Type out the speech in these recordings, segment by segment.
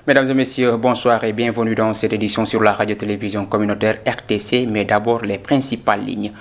Mesdames et messieurs, bonsoir et bienvenue dans cette édition sur la radio-télévision communautaire RTC, mais d'abord les principales lignes.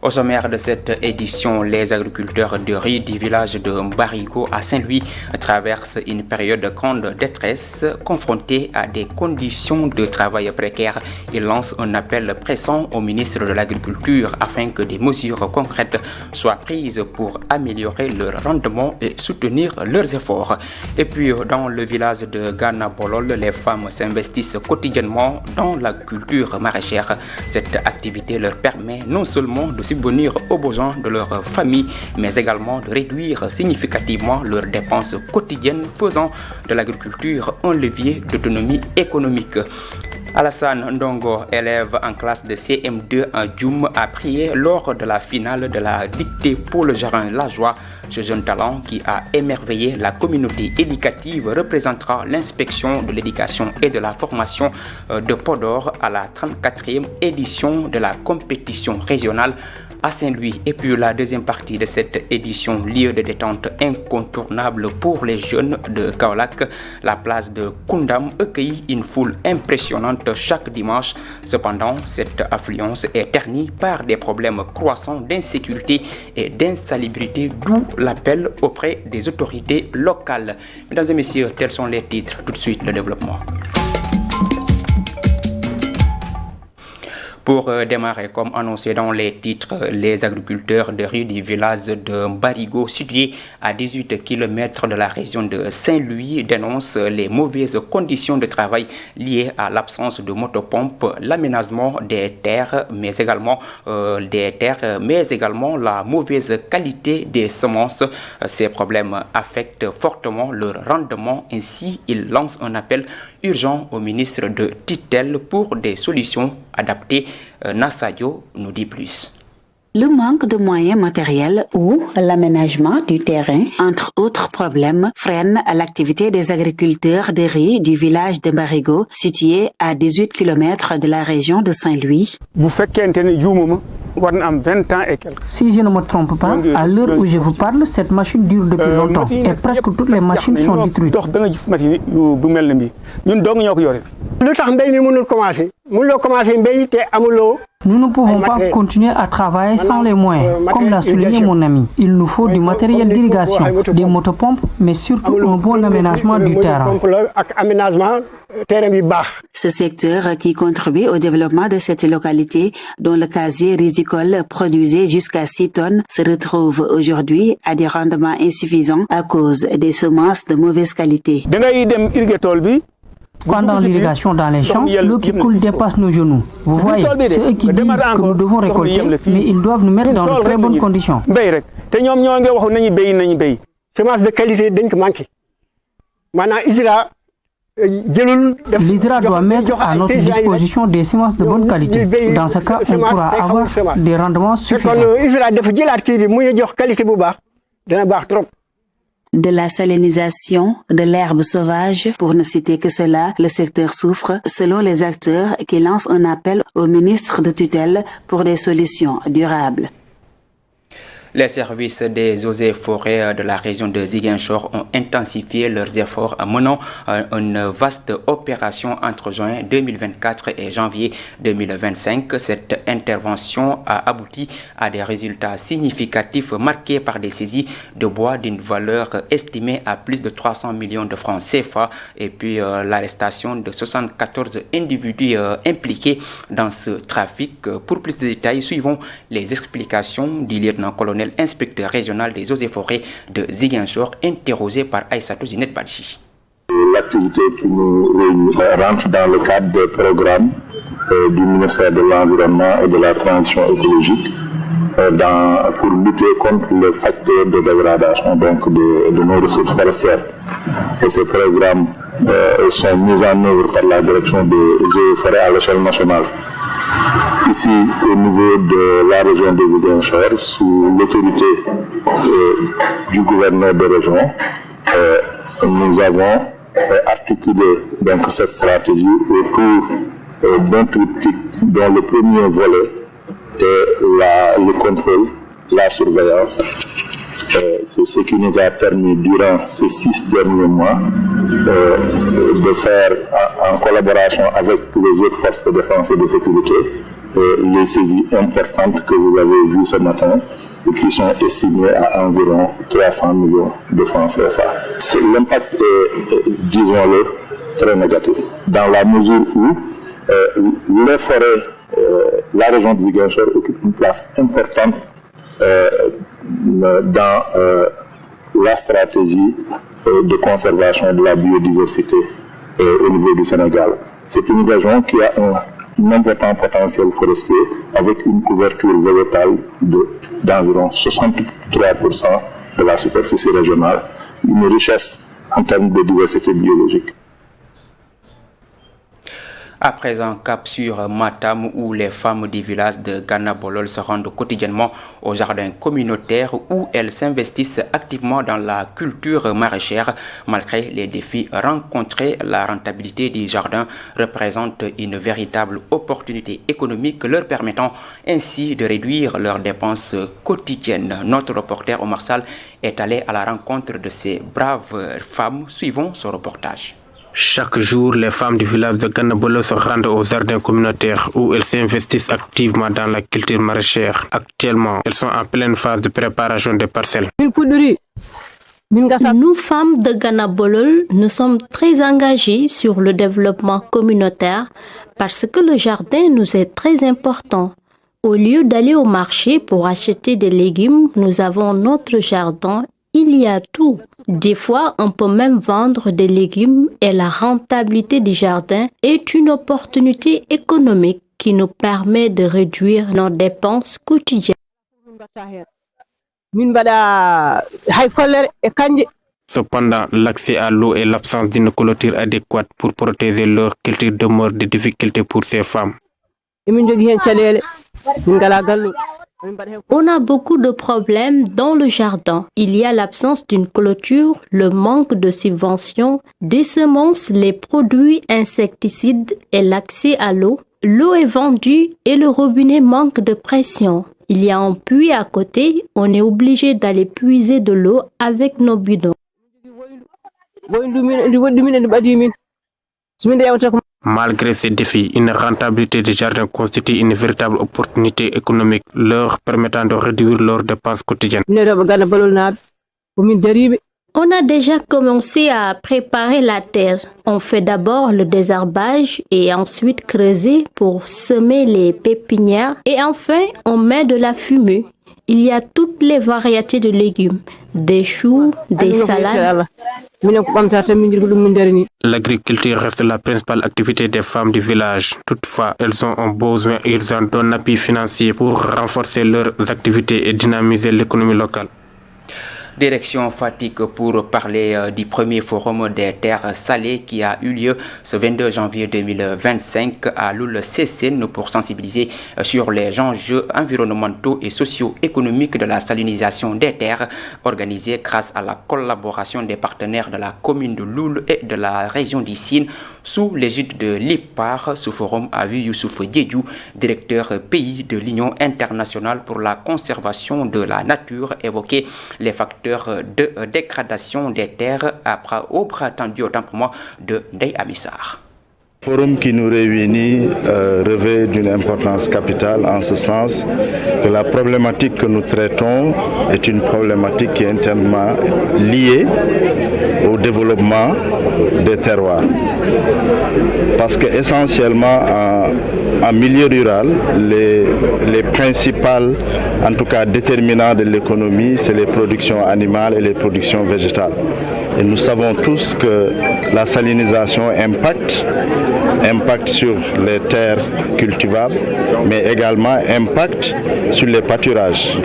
Au sommaire de cette édition, les agriculteurs de riz du village de Mbarigo à Saint-Louis traversent une période de grande détresse. Confrontés à des conditions de travail précaires, ils lancent un appel pressant au ministre de l'Agriculture afin que des mesures concrètes soient prises pour améliorer leur rendement et soutenir leurs efforts. Et puis, dans le village de Ghana Bolol, les femmes s'investissent quotidiennement dans la culture maraîchère. Cette activité leur permet non seulement de subvenir aux besoins de leur famille, mais également de réduire significativement leurs dépenses quotidiennes, faisant de l'agriculture un levier d'autonomie économique. Alassane Ndongo, élève en classe de CM2 à Djoum, a prié lors de la finale de la dictée Paul Jarin Lajoie. Ce jeune talent qui a émerveillé la communauté éducative représentera l'inspection de l'éducation et de la formation de Podor à la 34e édition de la compétition régionale à Saint-Louis. Et puis la deuxième partie de cette édition, lieu de détente incontournable pour les jeunes de Kaolack, la place de Koundam accueille une foule impressionnante chaque dimanche. Cependant, cette affluence est ternie par des problèmes croissants d'insécurité et d'insalubrité, d'où l'appel auprès des autorités locales. Mesdames et messieurs, tels sont les titres. Tout de suite, le développement. Pour démarrer, comme annoncé dans les titres, les agriculteurs de riz du village de Mbarigo, situé à 18 km de la région de Saint-Louis, dénoncent les mauvaises conditions de travail liées à l'absence de motopompes, l'aménagement des terres, mais également la mauvaise qualité des semences. Ces problèmes affectent fortement leur rendement. Ainsi, ils lancent un appel urgent au ministre de tutelle pour des solutions adaptées. Nassadio nous dit plus. Le manque de moyens matériels ou l'aménagement du terrain, entre autres problèmes, freine l'activité des agriculteurs de riz du village de Mbarigo, situé à 18 km de la région de Saint-Louis. Si je ne me trompe pas, à l'heure où je vous parle, cette machine dure depuis longtemps et presque toutes les machines sont détruites. Nous ne pouvons pas continuer à travailler sans les moyens. Comme l'a souligné mon ami, il nous faut du matériel d'irrigation, des motopompes, mais surtout un bon aménagement du terrain. Ce secteur qui contribue au développement de cette localité, dont le casier rizicole produisait jusqu'à 6 tonnes, se retrouve aujourd'hui à des rendements insuffisants à cause des semences de mauvaise qualité. Pendant l'irrigation dans les champs, l'eau qui coule dépasse nos genoux. Vous voyez, c'est eux qui disent que nous devons récolter, mais ils doivent nous mettre dans de très bonnes conditions. Semence de qualité dañ ko manqué. Maintenant l'ISRA doit mettre à notre disposition des semences de bonne qualité. Dans ce cas, on pourra avoir des rendements suffisants. De la salinisation, de l'herbe sauvage, pour ne citer que cela, le secteur souffre, selon les acteurs qui lancent un appel au ministre de tutelle pour des solutions durables. Les services des eaux et forêts de la région de Ziguinchor ont intensifié leurs efforts en menant une vaste opération entre juin 2024 et janvier 2025. Cette intervention a abouti à des résultats significatifs marqués par des saisies de bois d'une valeur estimée à plus de 300 millions de francs CFA et puis l'arrestation de 74 individus impliqués dans ce trafic. Pour plus de détails, suivons les explications du lieutenant-colonel inspecteur régional des eaux et forêts de Ziguinchor, interrogé par Aïssatou Zinette Badji. L'activité qui nous réunit rentre dans le cadre des programmes du ministère de l'Environnement et de la Transition écologique pour lutter contre le facteur de dégradation de nos ressources forestières. Et ces programmes sont mis en œuvre par la direction des eaux et forêts à l'échelle nationale. Ici, au niveau de la région de Ziguinchor, sous l'autorité du gouverneur de région, nous avons articulé donc cette stratégie autour d'un triptyque dont le premier volet est le contrôle, la surveillance C'est ce qui nous a permis durant ces 6 derniers mois de faire en collaboration avec les autres forces de défense et de sécurité les saisies importantes que vous avez vues ce matin et qui sont estimées à environ 300 millions de francs CFA. L'impact est, disons-le, très négatif, dans la mesure où les forêts, la région de Ziguinchor occupe une place importante dans la stratégie de conservation de la biodiversité au niveau du Sénégal. C'est une région qui a un important potentiel forestier avec une couverture végétale d'environ 63% de la superficie régionale, une richesse en termes de diversité biologique. À présent, cap sur Matam, où les femmes du village de Ganabolol se rendent quotidiennement au jardin communautaire où elles s'investissent activement dans la culture maraîchère. Malgré les défis rencontrés, la rentabilité du jardin représente une véritable opportunité économique leur permettant ainsi de réduire leurs dépenses quotidiennes. Notre reporter Omar Sall est allé à la rencontre de ces braves femmes. Suivons ce reportage. Chaque jour, les femmes du village de Ganabolo se rendent au jardin communautaire où elles s'investissent activement dans la culture maraîchère. Actuellement, elles sont en pleine phase de préparation des parcelles. Nous, femmes de Ganabolol, nous sommes très engagées sur le développement communautaire parce que le jardin nous est très important. Au lieu d'aller au marché pour acheter des légumes, nous avons notre jardin. Il y a tout. Des fois, on peut même vendre des légumes et la rentabilité du jardin est une opportunité économique qui nous permet de réduire nos dépenses quotidiennes. Cependant, l'accès à l'eau et l'absence d'une clôture adéquate pour protéger leur culture demeurent des difficultés pour ces femmes. On a beaucoup de problèmes dans le jardin. Il y a l'absence d'une clôture, le manque de subventions, des semences, les produits insecticides et l'accès à l'eau. L'eau est vendue et le robinet manque de pression. Il y a un puits à côté, on est obligé d'aller puiser de l'eau avec nos bidons. Malgré ces défis, une rentabilité du jardin constitue une véritable opportunité économique leur permettant de réduire leurs dépenses quotidiennes. On a déjà commencé à préparer la terre. On fait d'abord le désherbage et ensuite creuser pour semer les pépinières et enfin on met de la fumée. Il y a toutes les variétés de légumes, des choux, des salades. L'agriculture reste la principale activité des femmes du village. Toutefois, elles ont un besoin urgent d'un appui financier pour renforcer leurs activités et dynamiser l'économie locale. Direction Fatick pour parler du premier forum des terres salées qui a eu lieu ce 22 janvier 2025 à Loul-Sessène pour sensibiliser sur les enjeux environnementaux et socio-économiques de la salinisation des terres, organisée grâce à la collaboration des partenaires de la commune de Loul et de la région du Sine sous l'égide de l'IPAR. Ce forum a vu Youssouf Diédiou, directeur pays de l'Union internationale pour la conservation de la nature, évoquer les facteurs de dégradation des terres au bras tendu autant pour moi de Ndeye Amissar. Le forum qui nous réunit revêt d'une importance capitale en ce sens que la problématique que nous traitons est une problématique qui est intimement liée au développement des terroirs. Parce que essentiellement en milieu rural, les principales, en tout cas déterminants de l'économie, c'est les productions animales et les productions végétales. Et nous savons tous que la salinisation impacte sur les terres cultivables, mais également impacte sur les pâturages.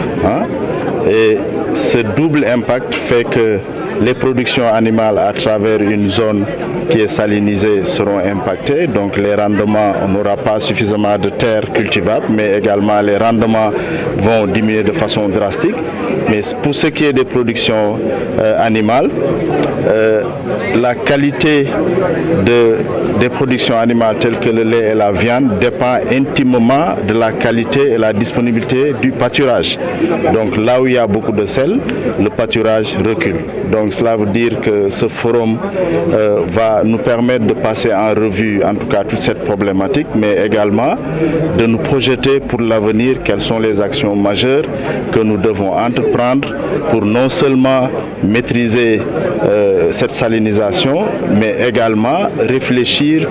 Et ce double impact fait que Les productions animales à travers une zone qui est salinisée seront impactées, donc les rendements, on n'aura pas suffisamment de terre cultivable, mais également les rendements vont diminuer de façon drastique. Mais pour ce qui est des productions animales, la qualité des productions animales telles que le lait et la viande dépend intimement de la qualité et la disponibilité du pâturage. Donc là où il y a beaucoup de sel, le pâturage recule. Donc cela veut dire que ce forum va nous permettre de passer en revue en tout cas toute cette problématique, mais également de nous projeter pour l'avenir quelles sont les actions majeures que nous devons entreprendre pour non seulement maîtriser cette salinisation, mais également réfléchir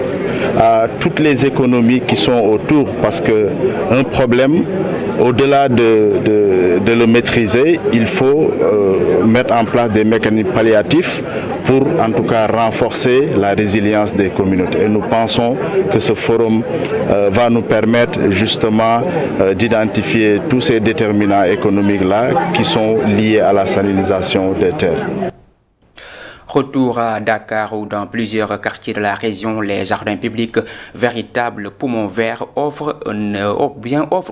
à toutes les économies qui sont autour, parce qu'un problème, au-delà de le maîtriser, il faut mettre en place des mécanismes palliatifs pour en tout cas renforcer la résilience des communautés. Et nous pensons que ce forum va nous permettre justement d'identifier tous ces déterminants économiques-là qui sont liés à la salinisation des terres. Retour à Dakar où dans plusieurs quartiers de la région, les jardins publics, véritables poumons verts, offrent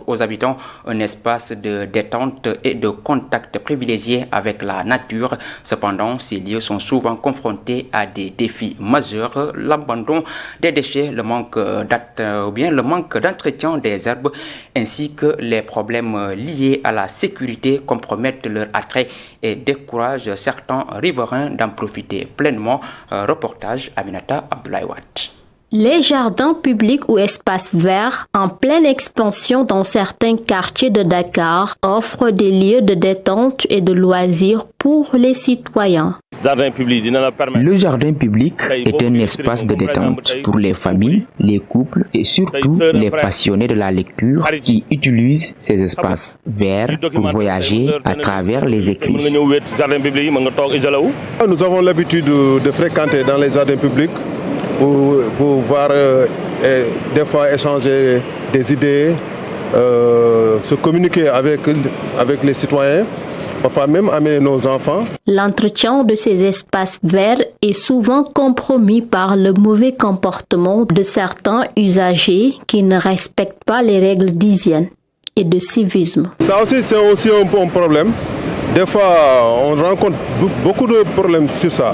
aux habitants un espace de détente et de contact privilégié avec la nature. Cependant, ces lieux sont souvent confrontés à des défis majeurs, l'abandon des déchets, le manque d'entretien des herbes, ainsi que les problèmes liés à la sécurité compromettent leur attrait et découragent certains riverains d'en profiter pleinement. Reportage Aminata Abdoulaye Watt. Les jardins publics ou espaces verts en pleine expansion dans certains quartiers de Dakar offrent des lieux de détente et de loisirs pour les citoyens. Le jardin public est un espace de détente pour les familles, les couples et surtout les passionnés de la lecture qui utilisent ces espaces verts pour voyager à travers les écrits. Nous avons l'habitude de fréquenter dans les jardins publics pour voir des fois échanger des idées, se communiquer avec les citoyens, parfois même amener nos enfants. L'entretien de ces espaces verts est souvent compromis par le mauvais comportement de certains usagers qui ne respectent pas les règles d'hygiène et de civisme. Ça aussi, c'est aussi un problème. Des fois, on rencontre beaucoup de problèmes sur ça.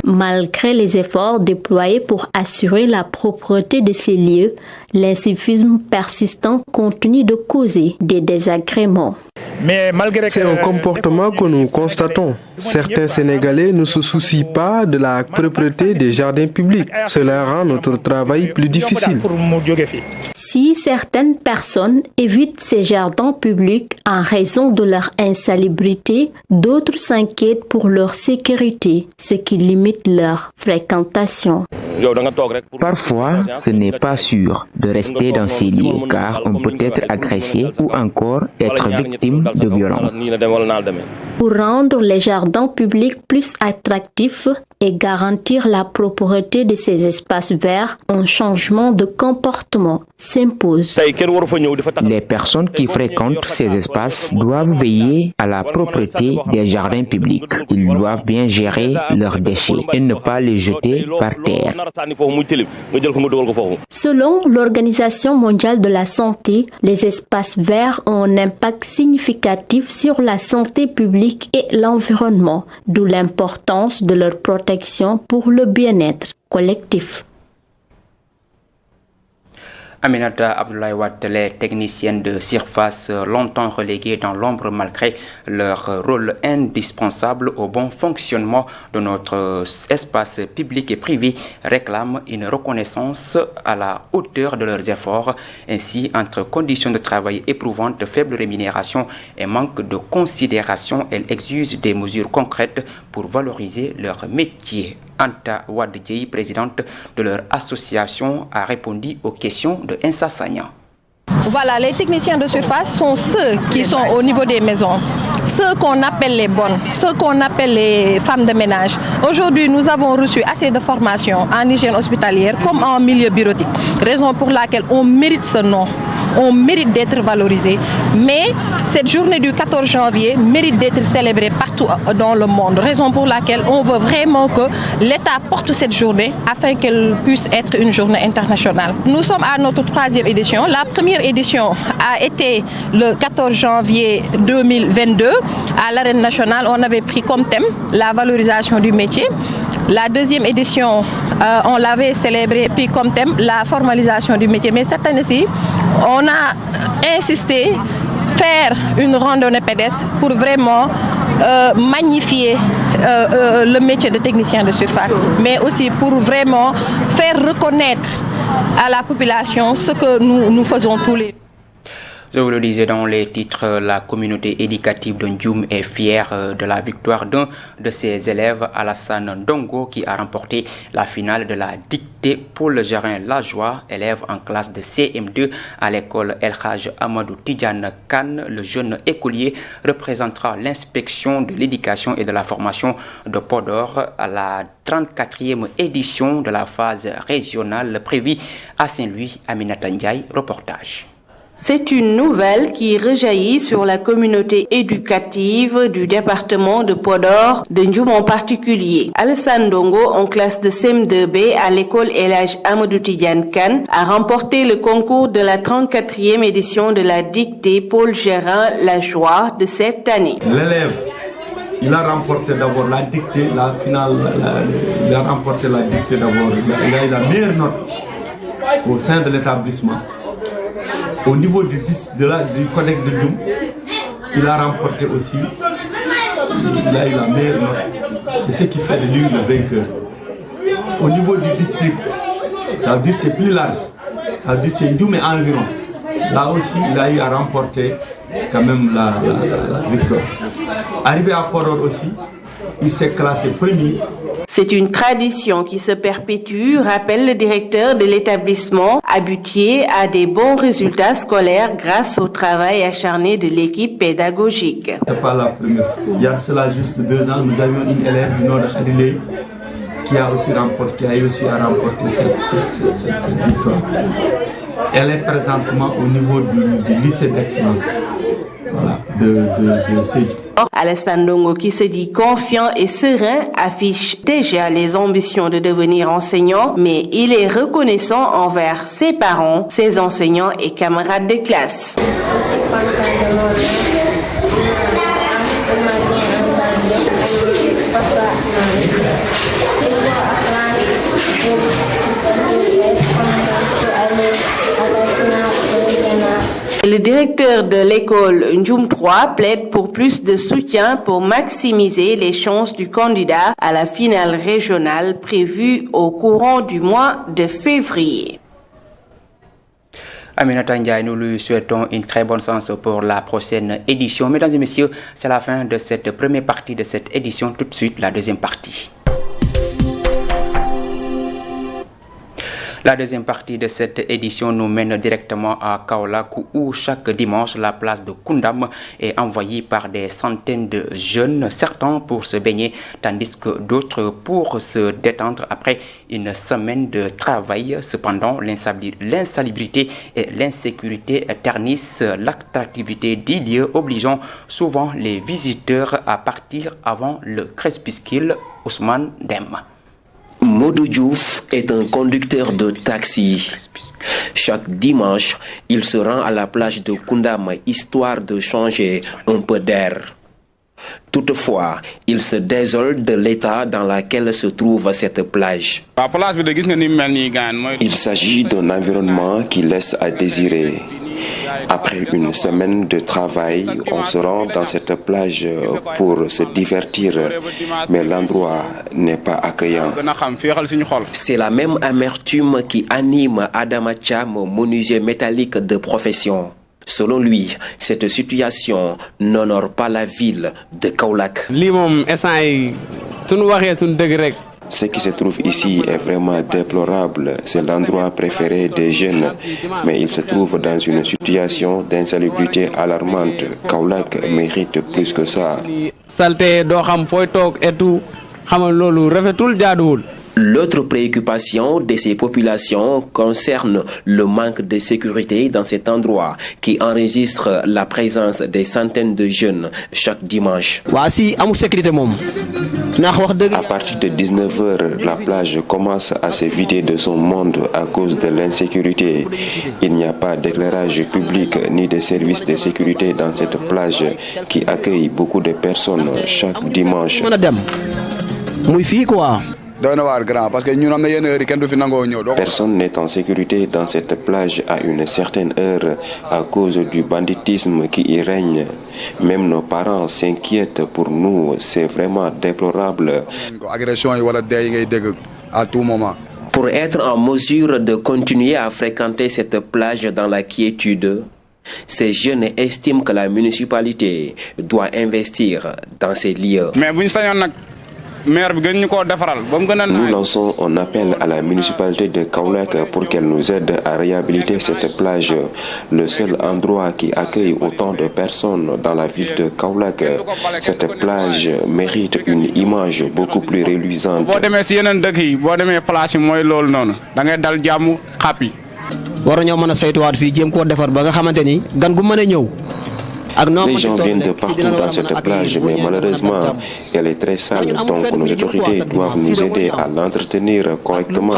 Malgré les efforts déployés pour assurer la propreté de ces lieux, l'incivisme persistant continue de causer des désagréments. C'est un comportement que nous constatons. Certains Sénégalais ne se soucient pas de la propreté des jardins publics. Cela rend notre travail plus difficile. Si certaines personnes évitent ces jardins publics en raison de leur insalubrité, d'autres s'inquiètent pour leur sécurité, ce qui limite leur fréquentation. Parfois, ce n'est pas sûr de rester dans ces lieux car on peut être agressé ou encore être victime de violence. Pour rendre les jardins publics plus attractifs et garantir la propreté de ces espaces verts, un changement de comportement s'impose. Les personnes qui fréquentent ces espaces doivent veiller à la propreté des jardins publics. Ils doivent bien gérer leurs déchets et ne pas les jeter par terre. Selon l'Organisation mondiale de la santé, les espaces verts ont un impact significatif sur la santé publique et l'environnement, d'où l'importance de leur protection pour le bien-être collectif. Aminata Abdoulaye Watt, les techniciennes de surface longtemps reléguées dans l'ombre malgré leur rôle indispensable au bon fonctionnement de notre espace public et privé, réclament une reconnaissance à la hauteur de leurs efforts. Ainsi, entre conditions de travail éprouvantes, faible rémunération et manque de considération, elles exigent des mesures concrètes pour valoriser leur métier. Anta Wadjei, présidente de leur association, a répondu aux questions de Insa Sagnan. Voilà, les techniciens de surface sont ceux qui sont au niveau des maisons, ceux qu'on appelle les bonnes, ceux qu'on appelle les femmes de ménage. Aujourd'hui, nous avons reçu assez de formations en hygiène hospitalière comme en milieu bureautique, raison pour laquelle on mérite ce nom. on mérite d'être valorisés. Mais cette journée du 14 janvier mérite d'être célébrée partout dans le monde. Raison pour laquelle on veut vraiment que l'État porte cette journée afin qu'elle puisse être une journée internationale. Nous sommes à notre 3e édition. La première édition a été le 14 janvier 2022. À l'Arène nationale, on avait pris comme thème la valorisation du métier. La 2e édition, on l'avait célébré, pris comme thème la formalisation du métier. Mais cette année-ci, on a insisté faire une randonnée pédestre pour vraiment magnifier le métier de technicien de surface, mais aussi pour vraiment faire reconnaître à la population ce que nous faisons tous les jours. Je vous le disais dans les titres, la communauté éducative de Ndioum est fière de la victoire d'un de ses élèves, Alassane Ndongo, qui a remporté la finale de la dictée Paul Gérin Lajoie, élève en classe de CM2 à l'école El Hadj Amadou Tidiane Kane. Le jeune écolier représentera l'inspection de l'éducation et de la formation de Podor à la 34e édition de la phase régionale prévue à Saint-Louis. Aminata Ndiaye, reportage. C'est une nouvelle qui rejaillit sur la communauté éducative du département de Podor, de Ndioum en particulier. Alassane Ndongo, en classe de CM2B à l'école El Hadj Amadou Tidiane Kane, a remporté le concours de la 34e édition de la dictée Paul Gérin Lajoie de cette année. L'élève, il a remporté d'abord la dictée, la finale, il a remporté la dictée d'abord. Il a eu la meilleure note au sein de l'établissement. Au niveau du collègue de Ndioum, il a remporté aussi, il a eu la meilleure note. C'est ce qui fait de lui le vainqueur. Au niveau du district, ça veut dire que c'est plus large. Ça veut dire que c'est Ndioum et environ. Là aussi, il a eu à remporter quand même la victoire. Arrivé à Podor aussi, il s'est classé premier. C'est une tradition qui se perpétue, rappelle le directeur de l'établissement, habitué à des bons résultats scolaires grâce au travail acharné de l'équipe pédagogique. Ce n'est pas la première fois. Il y a cela juste 2 ans, nous avions une élève du nom de Khadilé qui a aussi remporté cette victoire. Elle est présentement au niveau du lycée d'excellence de Sédhiou. Alassane Ndongo, qui se dit confiant et serein, affiche déjà les ambitions de devenir enseignant, mais il est reconnaissant envers ses parents, ses enseignants et camarades de classe. Le directeur de l'école Ndioum 3 plaide pour plus de soutien pour maximiser les chances du candidat à la finale régionale prévue au courant du mois de février. Aminata Ndiaye, nous lui souhaitons une très bonne chance pour la prochaine édition. Mesdames et messieurs, c'est la fin de cette première partie de cette édition. Tout de suite, la deuxième partie. La deuxième partie de cette édition nous mène directement à Kaolack où chaque dimanche la place de Koundam est envahie par des centaines de jeunes, certains pour se baigner tandis que d'autres pour se détendre après une semaine de travail. Cependant, l'insalubrité et l'insécurité ternissent l'attractivité des lieux, obligeant souvent les visiteurs à partir avant le crépuscule. Ousmane Dem. Modou Diouf est un conducteur de taxi. Chaque dimanche, il se rend à la plage de Koundam histoire de changer un peu d'air. Toutefois, il se désole de l'état dans lequel se trouve cette plage. Il s'agit d'un environnement qui laisse à désirer. Après une semaine de travail, on se rend dans cette plage pour se divertir, mais l'endroit n'est pas accueillant. C'est la même amertume qui anime Adama Cham, menuisier métallique de profession. Selon lui, cette situation n'honore pas la ville de Kaolack. Ce qui se trouve ici est vraiment déplorable. C'est l'endroit préféré des jeunes, mais il se trouve dans une situation d'insalubrité alarmante. Kaolack mérite plus que ça. L'autre préoccupation de ces populations concerne le manque de sécurité dans cet endroit qui enregistre la présence des centaines de jeunes chaque dimanche. À partir de 19h, la plage commence à se vider de son monde à cause de l'insécurité. Il n'y a pas d'éclairage public ni de services de sécurité dans cette plage qui accueille beaucoup de personnes chaque dimanche. Personne n'est en sécurité dans cette plage à une certaine heure à cause du banditisme qui y règne. Même nos parents s'inquiètent pour nous, c'est vraiment déplorable. Pour être en mesure de continuer à fréquenter cette plage dans la quiétude, ces jeunes estiment que la municipalité doit investir dans ces lieux. Nous lançons un appel à la municipalité de Kaolack pour qu'elle nous aide à réhabiliter cette plage, le seul endroit qui accueille autant de personnes dans la ville de Kaolack. Cette plage mérite une image beaucoup plus reluisante. Les gens viennent de partout dans cette plage, mais malheureusement, elle est très sale. Donc nos autorités doivent nous aider à l'entretenir correctement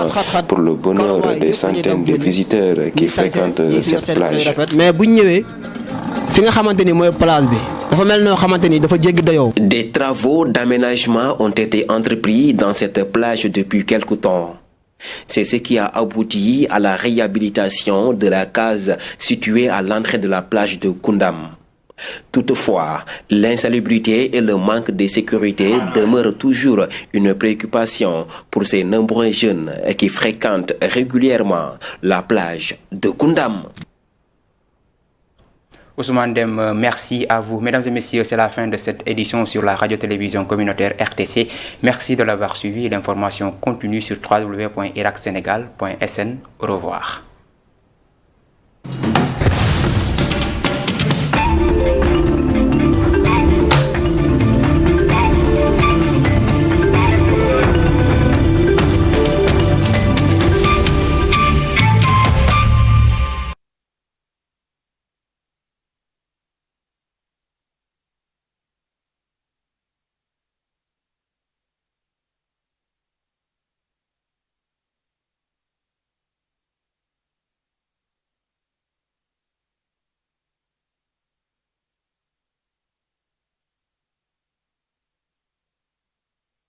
pour le bonheur des centaines de visiteurs qui fréquentent cette plage. Des travaux d'aménagement ont été entrepris dans cette plage depuis quelque temps. C'est ce qui a abouti à la réhabilitation de la case située à l'entrée de la plage de Koundam. Toutefois, l'insalubrité et le manque de sécurité demeurent toujours une préoccupation pour ces nombreux jeunes qui fréquentent régulièrement la plage de Koundam. Ousmane Dem, merci à vous. Mesdames et messieurs, c'est la fin de cette édition sur la radio-télévision communautaire RTC. Merci de l'avoir suivi. L'information continue sur www.iracsenegal.sn. Au revoir.